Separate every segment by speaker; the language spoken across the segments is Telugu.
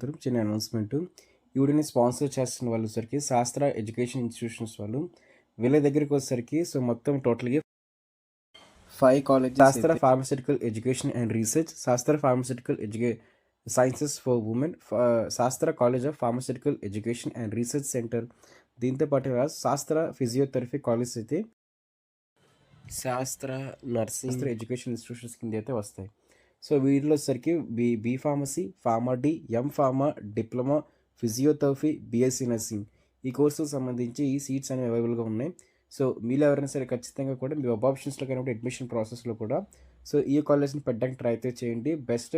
Speaker 1: మాత్రం చిన్న అనౌన్స్‌మెంటు. ఈ వీడియోని స్పాన్సర్ చేస్తున్న వాళ్ళొచ్చేసరికి శాస్త్ర ఎడ్యుకేషన్ ఇన్‌స్టిట్యూషన్స్ వాళ్ళు. వీళ్ళ దగ్గరికొచ్చేసరికి మొత్తం టోటల్‌గా 5 కాలేజెస్ శాస్త్ర ఫార్మాస్యూటికల్ ఎడ్యుకేషన్ అండ్ రీసెర్చ్, శాస్త్ర ఫార్మాస్యూటికల్ సైన్సెస్ ఫర్ వుమెన్, శాస్త్ర college of pharmaceutical education and research centre. దీంతో పాటుగా శాస్త్ర ఫిజియోథెరపీ కాలేజ్ అయితే శాస్త్ర నర్సింగ్ ఎడ్యుకేషన్ ఇన్స్టిట్యూషన్స్ కింద అయితే వస్తాయి. సో వీటిలో వచ్చేసరికి B pharmacy, pharma D, M pharma, diploma, physiotherapy, BSc nursing ఈ కోర్సులకు సంబంధించి ఈ సీట్స్ అనేవి అవైలబుల్గా ఉన్నాయి. సో మీలో ఎవరైనా సరే ఖచ్చితంగా కూడా మీ వెబ్ ఆప్షన్స్లో కానీ అడ్మిషన్ ప్రాసెస్లో కూడా సో ఈ కాలేజ్ని పెట్టడానికి ట్రై అయితే చేయండి. బెస్ట్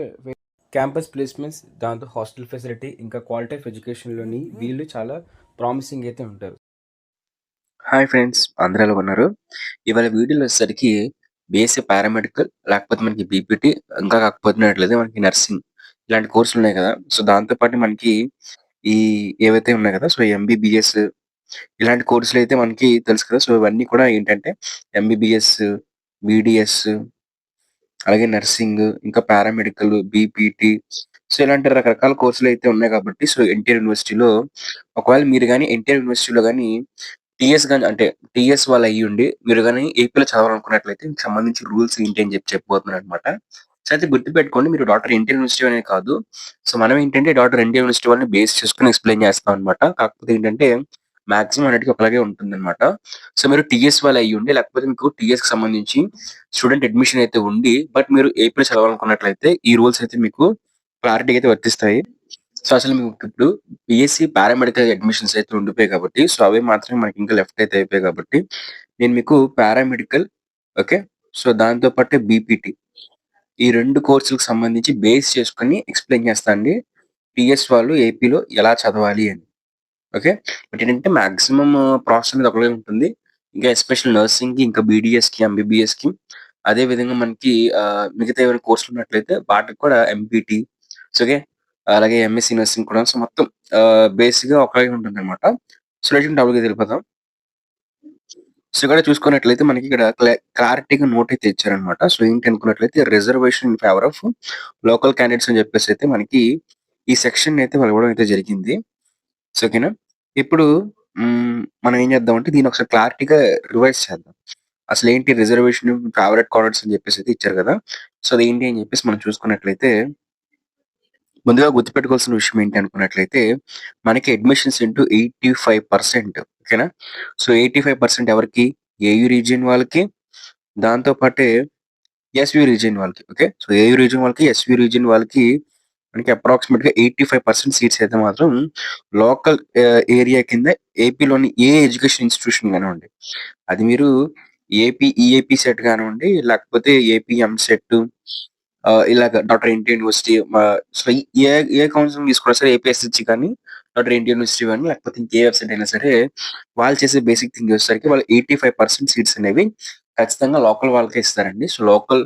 Speaker 1: క్యాంపస్ ప్లేస్మెంట్స్, దాంతో హాస్టల్ ఫెసిలిటీ, ఇంకా క్వాలిటీ ఆఫ్ ఎడ్యుకేషన్లోని వీళ్ళు చాలా ప్రామిసింగ్ అయితే ఉంటారు.
Speaker 2: హాయ్ ఫ్రెండ్స్, అందరూ ఎలా ఉన్నారు? ఇవాళ వీడియోలో వచ్చేసరికి బీఎస్సీ పారామెడికల్, లేకపోతే మనకి బీపీటీ, ఇంకా కాకపోతున్నట్లయితే మనకి నర్సింగ్ ఇలాంటి కోర్సులు ఉన్నాయి కదా. సో దాంతో పాటు మనకి ఈ ఏవైతే ఉన్నాయి కదా, సో ఎంబీబీఎస్ ఇలాంటి కోర్సులు అయితే మనకి తెలుసు కదా. సో ఇవన్నీ కూడా ఏంటంటే ఎంబీబీఎస్, బీడీఎస్, అలాగే నర్సింగ్, ఇంకా పారామెడికల్, బీపీటీ, సో ఇలాంటి రకరకాల కోర్సులు అయితే ఉన్నాయి కాబట్టి, సో ఎన్టీఆర్ యూనివర్సిటీలో ఒకవేళ మీరు కానీ ఎన్టీఆర్ యూనివర్సిటీలో కానీ టీఎస్ గాని అంటే టీఎస్ వాళ్ళు అయ్యుండి మీరు గాని ఏపీలో చదవాలనుకున్నట్లయితే మీకు సంబంధించి రూల్స్ ఏంటి అని చెప్పబోతున్నాననమాట. సో అయితే గుర్తుపెట్టుకోండి, మీరు డాక్టర్ ఎన్టీఆర్ యూనివర్సిటీ అనేది కాదు. సో మనం ఏంటంటే డాక్టర్ ఎన్టీఆర్ యూనివర్సిటీ వాళ్ళని బేస్ చేసుకొని ఎక్స్‌ప్లెయిన్ చేస్తాం అనమాట. కాకపోతే ఏంటంటే మాక్సిమం అన్నిటికి ఒకలాగే ఉంటుందన్నమాట. సో మీరు టీఎస్ వాళ్ళు అయ్యుండి, లేకపోతే మీకు టీఎస్‌కి సంబంధించి స్టూడెంట్ అడ్మిషన్ అయితే ఉండి, బట్ మీరు ఏపీలో చదవాలనుకున్నట్లయితే ఈ రూల్స్ అయితే మీకు క్లారిటీగా అయితే వర్తిస్తాయి. సో అసలు మీకిప్పుడు బీఎస్సీ పారామెడికల్ అడ్మిషన్స్ అయితే ఉండిపోయాయి కాబట్టి, సో అవి మాత్రమే మనకి ఇంకా లెఫ్ట్ అయితే అయిపోయాయి కాబట్టి, నేను మీకు పారామెడికల్, ఓకే. సో దాంతో పాటు బీపీటీ ఈ 2 కోర్సులకు సంబంధించి బేస్ చేసుకొని ఎక్స్‌ప్లెయిన్ చేస్తా అండి. టీఎస్ వాళ్ళు ఏపీలో ఎలా చదవాలి అని. ఓకే. బట్ ఏంటంటే మాక్సిమం ప్రాసెస్ అనేది ఒకలాగే ఉంటుంది. ఇంకా ఎస్పెషల్ నర్సింగ్‌కి, ఇంకా బీడీఎస్‌కి, ఎంబీబీఎస్‌కి అదే విధంగా మనకి మిగతా ఏమైనా కోర్సులు ఉన్నట్లయితే వాటికి కూడా ఎంపీటీ, సో ఓకే. అలాగే ఎంఎస్సీ నర్సింగ్ కూడా సో మొత్తం బేసిక్‌గా ఒకలాగే ఉంటుందన్నమాట. సో లెట్ టాపిక్‌కి వెళ్ళిపోదాం. సో ఇక్కడ చూసుకున్నట్లయితే మనకి ఇక్కడ క్లారిటీగా నోట్ అయితే ఇచ్చారన్నమాట. సో ఏంటి అనుకున్నట్లయితే reservation in favour of local candidates అని చెప్పేసి అయితే మనకి ఈ సెక్షన్ అయితే వాళ్ళు ఇవ్వడం అయితే జరిగింది. సో ఓకేనా. ఇప్పుడు మనం ఏం చేద్దామంటే దీన్ని ఒకసారి క్లారిటీగా రివైజ్ చేద్దాం. అసలేంటి రిజర్వేషన్ ఫేవరెట్ కార్నర్స్ అని చెప్పేసి అయితే ఇచ్చారు కదా. సో అదేంటి అని చెప్పేసి మనం చూసుకున్నట్లయితే ముందుగా గుర్తుపెట్టుకోవాల్సిన విషయం ఏంటి అనుకున్నట్లయితే మనకి అడ్మిషన్స్ ఇంటూ 85% ఓకేనా. సో 85% ఎవరికి? ఏయూ రీజియన్ వాళ్ళకి, దాంతో పాటే ఎస్‌వి రీజియన్ వాళ్ళకి. ఓకే. సో ఏయూ రీజియన్ వాళ్ళకి, ఎస్‌వి రీజియన్ వాళ్ళకి మనకి అప్రాక్సిమేట్‌గా 85% సీట్స్ అయితే మాత్రం లోకల్ ఏరియా కింద ఏపీలోని ఏ ఎడ్యుకేషన్ ఇన్‌స్టిట్యూషన్ గానివ్వండి. అది మీరు ఏపీ ఈఏపీ సెట్ గానివ్వండి, లేకపోతే ఏపీ ఎంసెట్, ఇలాగ డాక్టర్ ఎన్‌టీఆర్ యూనివర్సిటీ, సో ఏ ఏ కౌన్సిలింగ్ తీసుకున్నా సరే ఏపీఎస్‌హెచ్ కానీ, డాక్టర్ ఎన్‌టీఆర్ యూనివర్సిటీ గాని, లేకపోతే ఇంకే వెబ్‌సైట్ అయినా సరే వాళ్ళు చేసే బేసిక్ థింగ్ వచ్చేసరికి వాళ్ళు 85% సీట్స్ అనేవి ఖచ్చితంగా లోకల్ వాళ్ళకే ఇస్తారండి. సో లోకల్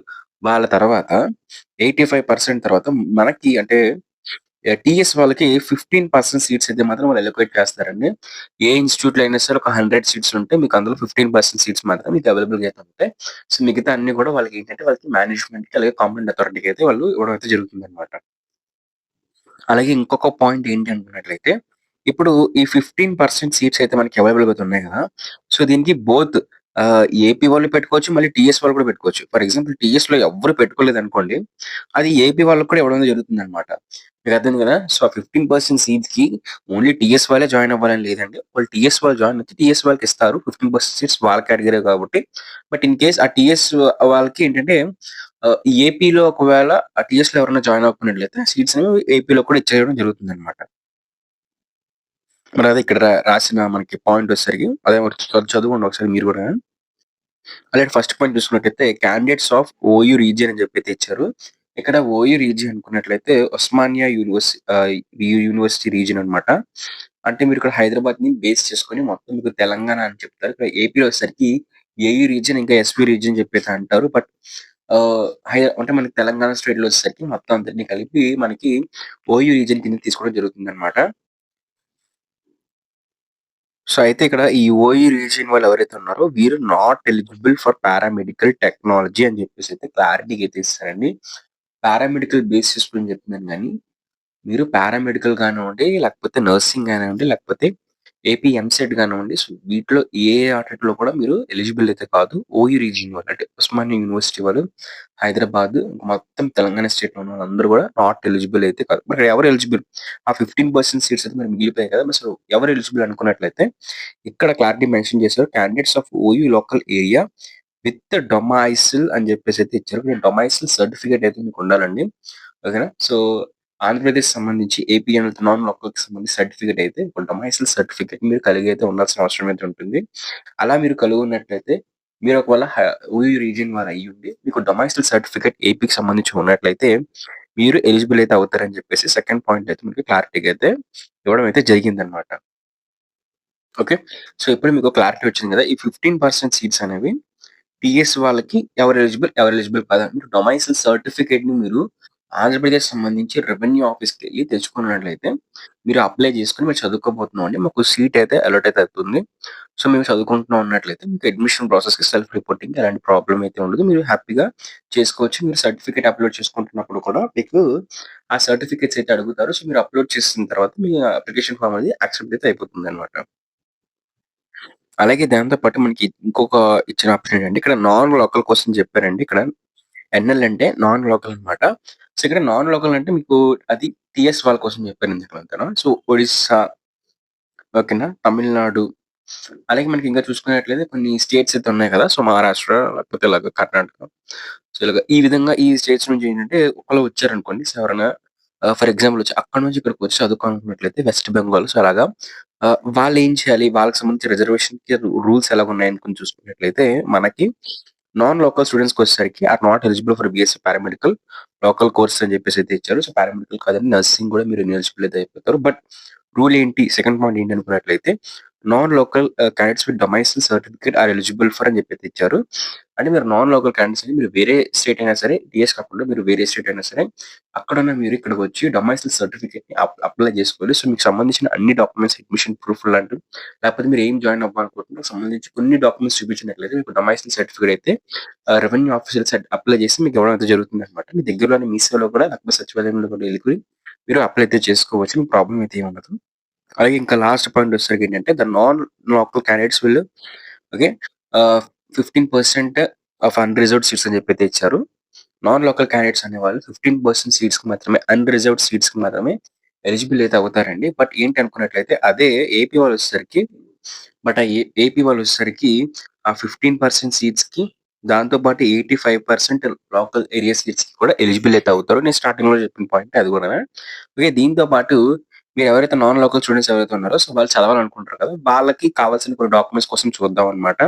Speaker 2: వాళ్ళ తర్వాత 85% తర్వాత మనకి అంటే టీఎస్ వాళ్ళకి 15% సీట్స్ అయితే మాత్రం వాళ్ళు అలొకేట్ చేస్తారండి. ఏ ఇన్‌స్టిట్యూట్‌లో అయినా సరే ఒక 100 సీట్స్ ఉంటే మీకు అందులో 15% సీట్స్ మాత్రం మీకు అవైలబుల్‌గా అయితే ఉంటాయి. సో మిగతా అన్ని కూడా వాళ్ళకేంటంటే వాళ్ళకి మేనేజ్‌మెంట్‌కి అలాగే కాంపిటెంట్ అథారిటీకి అయితే వాళ్ళు ఇవ్వడం అయితే జరుగుతుందన్నమాట. అలాగే ఇంకొక పాయింట్ ఏంటి అనుకున్నట్లయితే, ఇప్పుడు ఈ 15% సీట్స్ అయితే మనకి అవైలబుల్‌గా ఉన్నాయి గదా. సో దీనికి బోత్ ఏపీ వాళ్ళు పెట్టుకోవచ్చు, మళ్ళీ టీఎస్ వాళ్ళు కూడా పెట్టుకోవచ్చు. ఫర్ ఎగ్జాంపుల్ టీఎస్‌లో ఎవ్వరు పెట్టుకోలేదనుకోండి, అది ఏపీ వాళ్ళకి కూడా ఇవ్వడం జరుగుతుందన్నమాట. మీకు అర్థమైంది కదా. సో ఆ 15% సీట్స్‌కి ఓన్లీ టీఎస్ వాళ్ళే జాయిన్ అవ్వాలని లేదండి. వాళ్ళు టీఎస్ వాళ్ళు జాయిన్ అయితే టీఎస్ వాళ్ళకి ఇస్తారు. 15% సీట్స్ వాళ్ళ కేటగరీ కాబట్టి. బట్ ఇన్ కేస్ ఆ టీఎస్ వాళ్ళకి ఏంటంటే ఏపీలో ఒకవేళ ఆ టీఎస్‌లో ఎవరైనా జాయిన్ అవ్వకున్నట్లయితే సీట్స్ అనేవి ఏపీలో కూడా ఇచ్చేయడం జరుగుతుందన్నమాట. మరి అదే ఇక్కడ రాసిన మనకి పాయింట్ వచ్చేసరికి అదే ఒకటి చదువుకోండి ఒకసారి మీరు కూడా. అలాగే ఫస్ట్ పాయింట్ చూసుకున్నట్టయితే క్యాండిడేట్స్ ఆఫ్ ఓయూ రీజియన్ అని చెప్పి అయితే ఇచ్చారు. ఇక్కడ ఓయూ రీజియన్ అనుకున్నట్లయితే ఉస్మానియా యూనివర్సిటీ రీజియన్ అన్నమాట. అంటే మీరు ఇక్కడ హైదరాబాద్‌ని బేస్ చేసుకొని మొత్తం మీకు తెలంగాణ అని చెప్తారు. ఇక్కడ ఏపీలో వచ్చేసరికి ఏయూ రీజియన్ ఇంకా ఎస్‌వి రీజియన్ చెప్పి అయితే అంటారు. బట్ అంటే మనకి తెలంగాణ స్టేట్‌లో వచ్చేసరికి మొత్తం అందరిని కలిపి మనకి ఓయూ రీజియన్ కిందకి తీసుకోవడం జరుగుతుందన్నమాట. సో, అయితే ఇక్కడ ఈ ఓఈ రీజియన్ వాళ్ళు ఎవరైతే ఉన్నారో వీరు not eligible for paramedical technology అని చెప్పేసి అయితే క్లారిటీగా అయితే ఇస్తారండి. పారామెడికల్ బేస్ చేసుకొని చెప్తున్నాను గానీ, మీరు పారామెడికల్ గానివ్వండి, లేకపోతే నర్సింగ్ గానివ్వండి, లేకపోతే ఏపీ ఎంసెట్ గానివ్వండి. సో, వీటిలో ఏ ఆటిట్లో కూడా మీరు ఎలిజిబుల్ అయితే కాదు. ఓయూ రీజియన్ వాళ్ళు అంటే ఉస్మానియా యూనివర్సిటీ వాళ్ళు, హైదరాబాద్ మొత్తం తెలంగాణ స్టేట్‌లో ఉన్న వాళ్ళందరూ గూడా నాట్ ఎలిజిబుల్ అయితే కాదు. మరి ఎవరు ఎలిజిబుల్? ఆ 15% సీట్స్ అయితే మరి మిగిలిపోయాయి కదా! అసలు ఎవరు ఎలిజిబుల్ అనుకున్నట్లయితే ఇక్కడ క్లారిటీ మెన్షన్ చేశారు. Candidates of OU local area with domicile అని చెప్పేసి అయితే ఇచ్చారు. మీరు డొమైసిల్ సర్టిఫికేట్ అయితే మీకు ఉండాలండి. ఓకేనా? సో, ఆంధ్రప్రదేశ్ సంబంధించి ఏపీ అండ్ నాన్ లోకల్‌కి సంబంధించి సర్టిఫికేట్ అయితే ఒక డొమైసిల్ సర్టిఫికేట్ మీరు కలిగి అయితే ఉండాల్సిన అవసరం అయితే ఉంటుంది. అలా మీరు కలిగి ఉన్నట్లయితే మీరు ఒకవేళ ఓయూ రీజియన్ వారు అయ్యుండి మీకు డొమైసిల్ సర్టిఫికేట్ ఏపీకి సంబంధించి ఉన్నట్లయితే మీరు ఎలిజిబుల్ అయితే అవుతారని చెప్పేసి సెకండ్ పాయింట్ అయితే మనకి క్లారిటీగా అయితే ఇవ్వడం అయితే జరిగిందనమాట. ఓకే. సో, ఇప్పుడు మీకు క్లారిటీ వచ్చింది కదా! ఈ 15% సీట్స్ అనేవి టీఎస్ వాళ్ళకి ఎవరు ఎలిజిబుల్, ఎవరు ఎలిజిబుల్ కాదని మీరు డొమైసిల్ సర్టిఫికేట్‌ని మీరు ఆంధ్రప్రదేశ్ సంబంధించి రెవెన్యూ ఆఫీస్‌కెళ్లి తెచ్చుకున్నట్లయితే మీరు అప్లై చేసుకొని మీరు చదువుకోబోతున్నామండి. మాకు సీట్ అయితే అలాట్ అయితే అవుతుంది. సో, మేము చదువుకుంటున్నాం అన్నట్లయితే మీకు అడ్మిషన్ ప్రాసెస్‌కి సెల్ఫ్ రిపోర్టింగ్ ఎలాంటి ప్రాబ్లమ్ అయితే ఉండదు. మీరు హ్యాపీగా చేసుకోవచ్చు. మీరు సర్టిఫికేట్ అప్లోడ్ చేసుకుంటున్నప్పుడు కూడా మీకు ఆ సర్టిఫికేట్స్ అయితే అడుగుతారు. సో, మీరు అప్లోడ్ చేసిన తర్వాత మీ అప్లికేషన్ ఫార్మ్ అనేది యాక్సెప్ట్ అయితే అయిపోతుందన్నమాట. అలాగే దాంతో పాటు మనకి ఇంకొక ఇచ్చిన ఆప్షన్ ఏంటంటే ఇక్కడ నాన్ లోకల్ కోసం చెప్పారండి. ఇక్కడ ఎన్ఎల్ అంటే నాన్ లోకల్ అన్నమాట. సో, ఇక్కడ నాన్ లోకల్ అంటే మీకు అది టీఎస్ వాళ్ళ కోసం చెప్పాను ఇందాకలంతాను. సో, ఒడిస్సా ఓకేనా? తమిళనాడు అలాగే మనకి ఇంకా చూసుకున్నట్లయితే కొన్ని స్టేట్స్ అయితే ఉన్నాయి కదా! సో, మహారాష్ట్ర లేకపోతే ఇలాగ కర్ణాటక. సో, ఇలాగ ఈ విధంగా ఈ స్టేట్స్ నుంచి ఏంటంటే ఒకళ్ళు వచ్చారనుకోండి. సో, ఎవరైనా ఫర్ ఎగ్జాంపుల్ వచ్చి అక్కడి నుంచి ఇక్కడికొచ్చి చదువుకోవాలనుకున్నట్లయితే వెస్ట్ బెంగాల్ సో, అలాగా వాళ్ళేం చేయాలి? వాళ్ళకి సంబంధించి రిజర్వేషన్‌కి రూల్స్ ఎలాగున్నాయని కొంచెం చూసుకున్నట్లయితే మనకి నాన్ లోకల్ స్టూడెంట్స్‌కొచ్చేసరికి are not eligible for BSc paramedical local course అని చెప్పేసి అయితే ఇచ్చారు. సో, పారామెడికల్ కాదండి నర్సింగ్ కూడా మీరు ఎలిజిబుల్ అయితే అయిపోతారు. బట్ రూల్ ఏంటి? సెకండ్ పాయింట్ ఏంటి అనుకున్నట్లయితే non local candidates with domicile certificate or eligible for అని చెప్పైతే ఇచ్చారు. అంటే మీరు నాన్ లోకల్ క్యాండిడేట్స్ అని మీరు వేరే స్టేట్ అయినా సరే, డీఎస్ కాకుండా మీరు వేరే స్టేట్ అయినా సరే, అక్కడున్న మీరు ఇక్కడికొచ్చి డొమైసిల్ సర్టిఫికేట్‌ని అప్లై చేసుకోవాలి. సో, మీకు సంబంధించిన అన్ని డాక్యుమెంట్స్ అడ్మిషన్ ప్రూఫ్‌లు లాంటివి లేకపోతే మీరు ఏం జాయిన్ అవ్వాలనుకుంటున్నారో సంబంధించి కొన్ని డాక్యుమెంట్స్ చూపించినట్లయితే మీకు డొమైసిల్ సర్టిఫికేట్ అయితే రెవెన్యూ ఆఫీసర్ అప్లై చేసి మీకు ఇవ్వడం అయితే జరుగుతుందన్నమాట. మీ దగ్గరలోని మీ సేవలో కూడా లేకపోతే సచివాలయంలో కూడా ఎళ్లి మీరు అప్లై అయితే చేసుకోవచ్చు. మీకు ప్రాబ్లమ్ అయితే ఏమి ఉండదు. అలాగే ఇంకా లాస్ట్ పాయింట్ వచ్చేసరికి ఏంటంటే the non local candidates will okay. ఆహ్, 15% ఆఫ్ అన్‌రిజర్వ్డ్ సీట్స్ అని చెప్పైతే ఇచ్చారు. నాన్ లోకల్ క్యాండిడేట్స్ అనేవాళ్ళు 15% సీట్స్‌కి మాత్రమే అన్‌రిజర్వ్డ్ సీట్స్‌కి మాత్రమే ఎలిజిబుల్ అయితే అవుతారండి. బట్ ఏంటి అనుకున్నట్లయితే అదే ఏపీ వాళ్ళొచ్చేసరికి బట్ ఆ ఏపీ వాళ్ళొచ్చేసరికి ఆ 15% సీట్స్‌కి దాంతో పాటు 85% లోకల్ ఏరియా సీట్స్‌కి కూడా ఎలిజిబుల్ అయితే అవుతారు. నేను స్టార్టింగ్‌లో చెప్పిన పాయింట్ అది కూడానా. ఓకే. దీంతో పాటు మీరెవరైతే నాన్ లోకల్ స్టూడెంట్స్ ఎవరైతే ఉన్నారో సో, వాళ్ళు చదవాలనుకుంటారు కదా! వాళ్ళకి కావాల్సిన కొన్ని డాక్యుమెంట్స్ కోసం చూద్దాం అన్నమాట.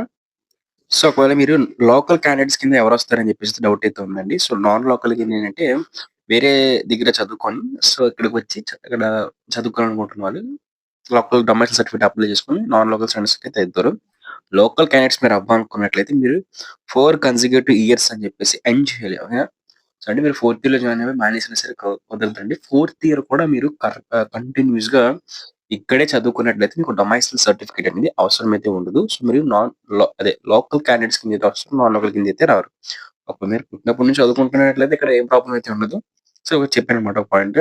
Speaker 2: సో, ఒకవేళ మీరు లోకల్ క్యాండిడేట్స్ కింద ఎవరొస్తారని చెప్పేసి డౌట్ అయితే ఉందండి. సో, నాన్ లోకల్ కిందేంటంటే వేరే దగ్గర చదువుకొని సో, ఇక్కడికొచ్చి ఇక్కడ చదువుకోవాలనుకుంటున్న వాళ్ళు లోకల్ డొమైసిల్ సర్టిఫికేట్ అప్లై చేసుకొని నాన్ లోకల్ స్టూడెంట్స్‌కి అయితే ఇద్దారు. లోకల్ క్యాండిడేట్స్ మీరు అవ్వాలనుకున్నట్లయితే మీరు 4 కన్సిక్యూటివ్ ఇయర్స్ అని చెప్పేసి ఎండ్ చేయాలి. ఓకేనా? సో, అంటే మీరు ఫోర్త్ ఇయర్‌లో జాయిన్ అయ్యి మానేసినా సరే కుదరదండి. ఫోర్త్ ఇయర్ కూడా మీరు కంటిన్యూయస్‌గా ఇక్కడే చదువుకున్నట్లయితే మీకు డొమైసిల్ సర్టిఫికేట్ అనేది అవసరమైతే ఉండదు. సో, మీరు నాన్ అదే లోకల్ క్యాండిడేట్స్ కిందైతే వస్తారు. నాన్ లోకల్ కిందైతే రారు. ఒకవేళ మీరు పుట్టినప్పటి నుంచి చదువుకుంటున్నట్లయితే ఇక్కడ ఏం ప్రాబ్లమ్ అయితే ఉండదు. సో, చెప్పానన్నమాట ఒక పాయింట్.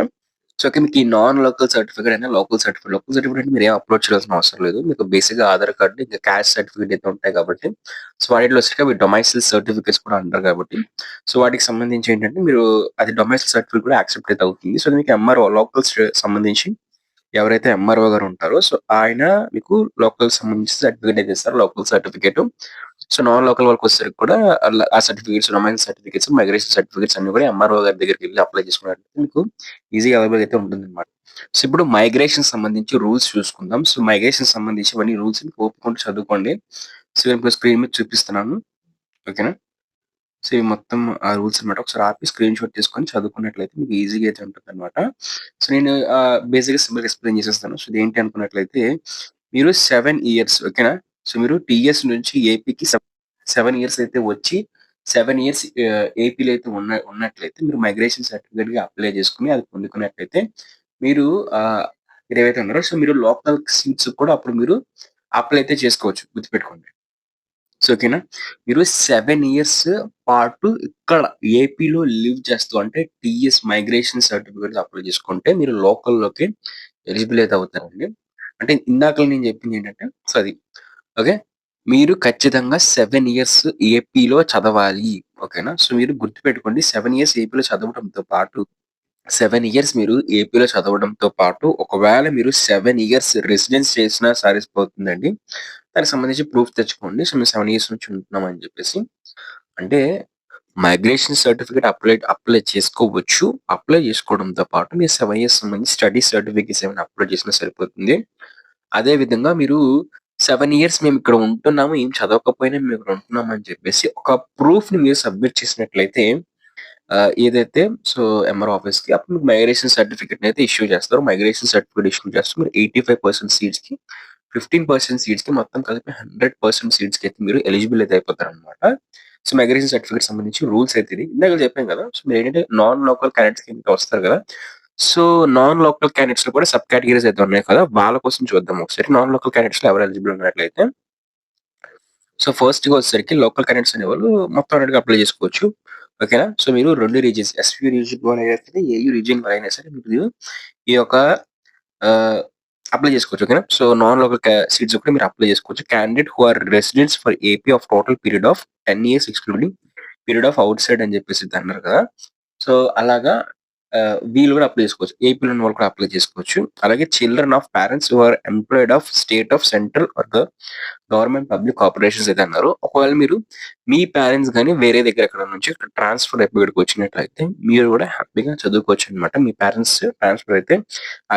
Speaker 2: So, okay. మీకు ఈ నాన్ లోకల్ సర్టిఫికేట్ అయినా, లోకల్ సర్టిఫికేట్ లోకల్ సర్టిఫికేట్ అంటే మీరేం అప్‌లోడ్ చేయాల్సిన అవసరం లేదు. మీకు బేసిక్‌గా ఆధార్ కార్డ్, ఇంకా క్యాస్ట్ సర్టిఫికేట్ అయితే ఉంటాయి కాబట్టి, సో, వాటిలో వచ్చాక మీ డొమైసిల్ సర్టిఫికేట్స్ కూడా అంటారు కాబట్టి, సో, వాటికి సంబంధించి ఏంటంటే మీరు అది డొమైసిల్ సర్టిఫికేట్ కూడా యాక్సెప్ట్ అయితే అవుతుంది. సో, మీకు ఎంఆర్‌ఓ లోకల్స్ సంబంధించి ఎవరైతే ఎంఆర్‌ఓ గారు ఉంటారో, సో, ఆయన మీకు లోకల్‌కి సంబంధించి సర్టిఫికేట్ అయితే ఇస్తారు. Local certificate. So, non local వాళ్ళకొచ్చేసరికి కూడా ఆ certificates, domain certificates, migration certificates అన్నీ కూడా ఎంఆర్‌ఓ గారి దగ్గరికెళ్లి అప్లై చేసుకున్నట్లయితే మీకు ఈజీగా అవైలబుల్ అయితే ఉంటుందన్నమాట. సో, ఇప్పుడు మైగ్రేషన్ సంబంధించి రూల్స్ చూసుకుందాం. సో, మైగ్రేషన్ సంబంధించి ఇవన్నీ రూల్స్ ఓపిక ఉంటే చదువుకోండి. సో, ఇప్పుడు స్క్రీన్ మీద చూపిస్తున్నాను. ఓకేనా? సో, ఇవి మొత్తం ఆ రూల్స్ అన్నమాట. ఒకసారి ఆపి స్క్రీన్‌షాట్ తీసుకొని చదువుకున్నట్లయితే మీకు ఈజీగా అయితే ఉంటుందన్నమాట. సో, నేను బేసిక్‌గా సింపుల్‌గా ఎక్స్‌ప్లెయిన్ చేసేస్తాను. సో, ఇదేంటి అనుకున్నట్లయితే మీరు 7 ఇయర్స్ ఓకేనా? సో, మీరు టీఎస్ నుంచి ఏపీకి 7 ఇయర్స్ అయితే వచ్చి 7 ఇయర్స్ ఏపీలో అయితే ఉన్నట్లయితే మీరు మైగ్రేషన్ సర్టిఫికేట్‌కి అప్లై చేసుకొని అది పొందుకున్నట్లయితే మీరు మీరేవైతే ఉన్నారో సో, మీరు లోకల్ సీట్స్ కూడా అప్పుడు మీరు అప్లై అయితే చేసుకోవచ్చు. గుర్తుపెట్టుకోండి. సో, ఓకేనా? మీరు 7 ఇయర్స్ పాటు ఇక్కడ ఏపీలో లివ్ చేస్తూ అంటే టీఎస్ మైగ్రేషన్ సర్టిఫికేట్స్ అప్లై చేసుకుంటే మీరు లోకల్‌లోకి ఎలిజిబుల్ అయితే అవుతారండి. అంటే ఇందాకల నేను చెప్పిందేంటంటే సో, అది. ఓకే. మీరు ఖచ్చితంగా 7 ఇయర్స్ ఏపీలో చదవాలి. ఓకేనా? సో, మీరు గుర్తుపెట్టుకోండి 7 ఇయర్స్ ఏపీలో చదవడంతో పాటు 7 ఇయర్స్ మీరు ఏపీలో చదవడంతో పాటు ఒకవేళ మీరు 7 ఇయర్స్ రెసిడెన్స్ చేసినా సరిపోతుందండి. దానికి సంబంధించి ప్రూఫ్ తెచ్చుకోండి. సో, మేము 7 ఇయర్స్ నుంచి ఉంటున్నాం అని చెప్పేసి. అంటే మైగ్రేషన్ సర్టిఫికేట్ అప్లై చేసుకోవచ్చు. అప్లై చేసుకోవడంతో పాటు మీరు 7 ఇయర్స్ సంబంధించి స్టడీ సర్టిఫికేట్స్ ఏమైనా అప్లై చేసినా సరిపోతుంది. అదే విధంగా మీరు 7 ఇయర్స్ మేమిక్కడ ఉంటున్నాము. ఏం చదవకపోయినా మేమిక్కడ ఉంటున్నాం అని చెప్పేసి ఒక ప్రూఫ్‌ని మీరు సబ్మిట్ చేసినట్లయితే ఏదైతే సో, ఎంఆర్ఓ ఆఫీస్‌కి అప్పుడు మీకు మైగ్రేషన్ సర్టిఫికేట్‌నయితే ఇష్యూ చేస్తారు. మైగ్రేషన్ సర్టిఫికేట్ ఇష్యూ చేస్తే మీరు 85% సీట్స్‌కి, 15% సీట్స్‌కి మొత్తం కలిపి 100% సీట్స్‌కయితే మీరు ఎలిజిబుల్ అయితే అయిపోతారనమాట. సో, మైగ్రేషన్ సర్టిఫికేట్ సంబంధించి రూల్స్ అయితే ఇది. ఇందాక చెప్పాను కదా! సో, మీరేంటంటే నాన్ లోకల్ క్యాండిడేట్స్ కిందకి వస్తారు కదా! సో, నాన్ లోకల్ క్యాండిడేట్స్‌లో కూడా సబ్ కేటగరీస్ అయితే ఉన్నాయి కదా! వాళ్ళ కోసం చూద్దాం ఒకసారి. నాన్ లోకల్ క్యాండిడేట్స్‌లో ఎవరు ఎలిజిబుల్ ఉన్నట్లయితే సో, ఫస్ట్‌గా వచ్చేసరికి లోకల్ క్యాండిడేట్స్ అనేవాళ్ళు మొత్తం అన్నిటికి అప్లై చేసుకోవచ్చు. ఓకేనా? సో, మీరు 2 రీజియన్స్ ఎస్‌పీ రీజియన్ వాళ్ళైనా సరే, ఏయూ రీజియన్ వాళ్ళైనా సరే మీరు ఈ యొక్క ఆహ్, అప్లై చేసుకోవచ్చు. ఓకేనా? సో, నాన్ లోకల్ సీట్స్ కూడా మీరు అప్లై చేసుకోవచ్చు. Candidate who are residents for AP of total period of 10 years excluding period of outside అని చెప్పేసి అన్నారు కదా! సో, అలాగా వీళ్ళు కూడా అప్లై చేసుకోవచ్చు. ఏపీలో ఉన్న వాళ్ళు కూడా అప్లై చేసుకోవచ్చు. అలాగే children of parents who are employed of state of central or the government public corporations అయితే అన్నారు. ఒకవేళ మీరు మీ పేరెంట్స్ గాని వేరే దగ్గర ఎక్కడ నుంచి ట్రాన్స్‌ఫర్ అయిపోయి ఇక్కడికి వచ్చినట్లయితే మీరు కూడా హ్యాపీగా చదువుకోవచ్చనమాట. మీ పేరెంట్స్ ట్రాన్స్‌ఫర్ అయితే.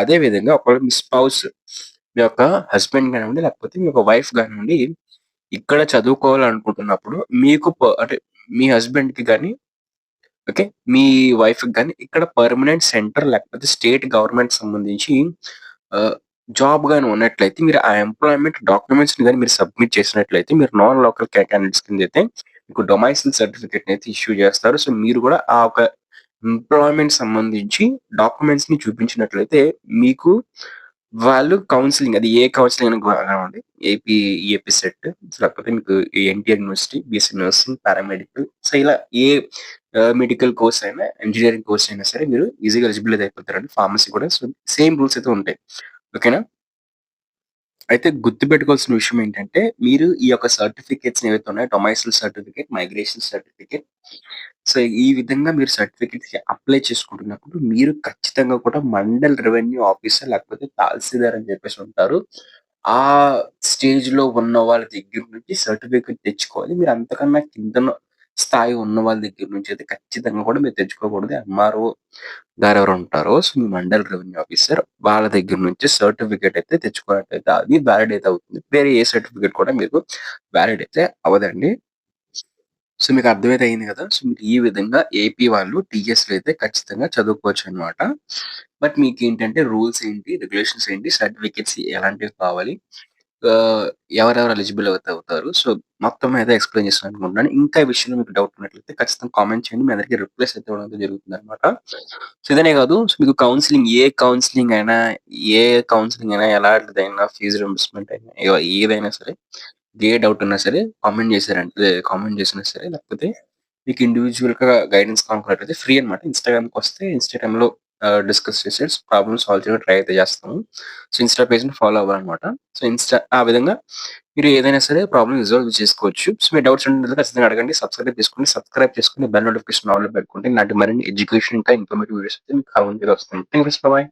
Speaker 2: అదే విధంగా ఒకవేళ మీ స్పౌస్ మీ యొక్క హస్బెండ్ కానివ్వండి, లేకపోతే మీ యొక్క వైఫ్ గానివ్వండి ఇక్కడ చదువుకోవాలనుకుంటున్నప్పుడు మీకు అంటే మీ హస్బెండ్‌కి గాని ఓకే. మీ వైఫ్‌కి గాని ఇక్కడ పర్మనెంట్ సెంటర్ లేకపోతే స్టేట్ గవర్నమెంట్ సంబంధించి ఆహ్, జాబ్ గాని ఉన్నట్లయితే మీరు ఆ ఎంప్లాయ్‌మెంట్ డాక్యుమెంట్స్‌ని గాని మీరు సబ్మిట్ చేసినట్లయితే మీరు నాన్ లోకల్ క్యాండిడేట్స్ కిందైతే మీకు డొమైసిల్ సర్టిఫికేట్‌ని అయితే ఇష్యూ చేస్తారు. సో, మీరు కూడా ఆ ఒక ఎంప్లాయ్‌మెంట్ సంబంధించి డాక్యుమెంట్స్‌ని చూపించినట్లయితే మీకు వాళ్ళు కౌన్సెలింగ్ అది ఏ కౌన్సెలింగ్ అయినా కానివ్వండి. ఏపీ, ఈఏపీ సెట్ లేకపోతే మీకు NTR university, BSc nursing, paramedical so, ఇలా ఏ మెడికల్ కోర్స్ అయినా, ఇంజినీరింగ్ కోర్స్ అయినా సరే మీరు ఈజీగా ఎలిజిబుల్ అయితే అయిపోతారండి. ఫార్మసీ కూడా సో, సేమ్ రూల్స్ అయితే ఉంటాయి. ఓకేనా? అయితే గుర్తుపెట్టుకోవాల్సిన విషయం ఏంటంటే, మీరు ఈ యొక్క సర్టిఫికేట్స్ ఏవైతే ఉన్నాయో domicile certificate, migration certificate so, ఈ విధంగా మీరు సర్టిఫికేట్స్‌కి అప్లై చేసుకుంటున్నప్పుడు మీరు ఖచ్చితంగా కూడా మండల్ రెవెన్యూ ఆఫీసర్ లేకపోతే తహసీల్దార్ అని చెప్పేసి ఉంటారు. ఆ స్టేజ్‌లో ఉన్న వాళ్ళ దగ్గర నుంచి సర్టిఫికేట్ తెచ్చుకోవాలి. మీరు అంతకన్నా కిందన స్థాయి ఉన్న వాళ్ళ దగ్గర నుంచి అయితే ఖచ్చితంగా కూడా మీరు తెచ్చుకోకూడదు. ఎంఆర్ఓ గారెవరు ఉంటారో సో, మీ మండల్ రెవెన్యూ ఆఫీసర్ వాళ్ళ దగ్గర నుంచి సర్టిఫికేట్ అయితే తెచ్చుకున్నట్టయితే అది వాలిడ్ అయితే అవుతుంది. వేరే ఏ సర్టిఫికేట్ కూడా మీకు వాలిడ్ అయితే అవ్వదండి. సో, మీకు అర్థమైతే అయింది గదా! సో, మీరు ఈ విధంగా ఏపీ వాళ్ళు టీఎస్‌లో అయితే ఖచ్చితంగా చదువుకోవచ్చనమాట. బట్ మీకేంటంటే రూల్స్ ఏంటి, రెగ్యులేషన్స్ ఏంటి, సర్టిఫికేట్స్ ఎలాంటివి కావాలి, ఆహ్, ఎవరెవరు ఎలిజిబుల్ అయితే అవుతారు. సో, మొత్తం మీద ఎక్స్‌ప్లెయిన్ చేశాను అనుకుంటున్నాను. ఇంకా ఈ విషయంలో మీకు డౌట్ ఉన్నట్లయితే ఖచ్చితంగా కామెంట్ చేయండి. మీ అందరికి రిప్లైస్ అయితే ఇవ్వడం అయితే జరుగుతుందనమాట. సో, ఇదనే కాదు సో, మీకు కౌన్సెలింగ్ అయినా ఎలాంటిదైనా ఫీజ్ రీయింబర్స్‌మెంట్ అయినా ఏదైనా సరే ఏ డౌట్ ఉన్నా సరే కామెంట్ చేసినా సరే లేకపోతే మీకు ఇండివిడ్యువల్‌గా గైడెన్స్ కావాలనుకున్నట్లయితే ఫ్రీ అనమాట. ఇన్‌స్టాగ్రామ్‌కొస్తే ఇన్‌స్టాగ్రామ్‌లో ప్రాబ్లమ్ సాల్వ్ చేయడానికి ట్రై అయితే చేస్తాము. సో, ఇన్‌స్టా పేజ్‌ని ఫాలో అవ్వాలనమాట. సో, ఆ విధంగా మీరు ఏదైనా సరే ప్రాబ్లమ్ రిజాల్వ్ చేసుకోవచ్చు. సో, మీ డౌట్స్ ఉంటే ఖచ్చితంగా అడగండి. సబ్స్క్రైబ్ చేసుకొని బెల్ నోటిఫికేషన్ ఆన్‌లో పెట్టుకుంటే ఇలాంటి మరిన్ని ఎడ్యుకేషన్ ఇంకా ఇన్ఫర్మేటివ్ వీడియోస్ అయితే మీకు కావాల్సినవి వస్తాయి. Thank you. బాయ్.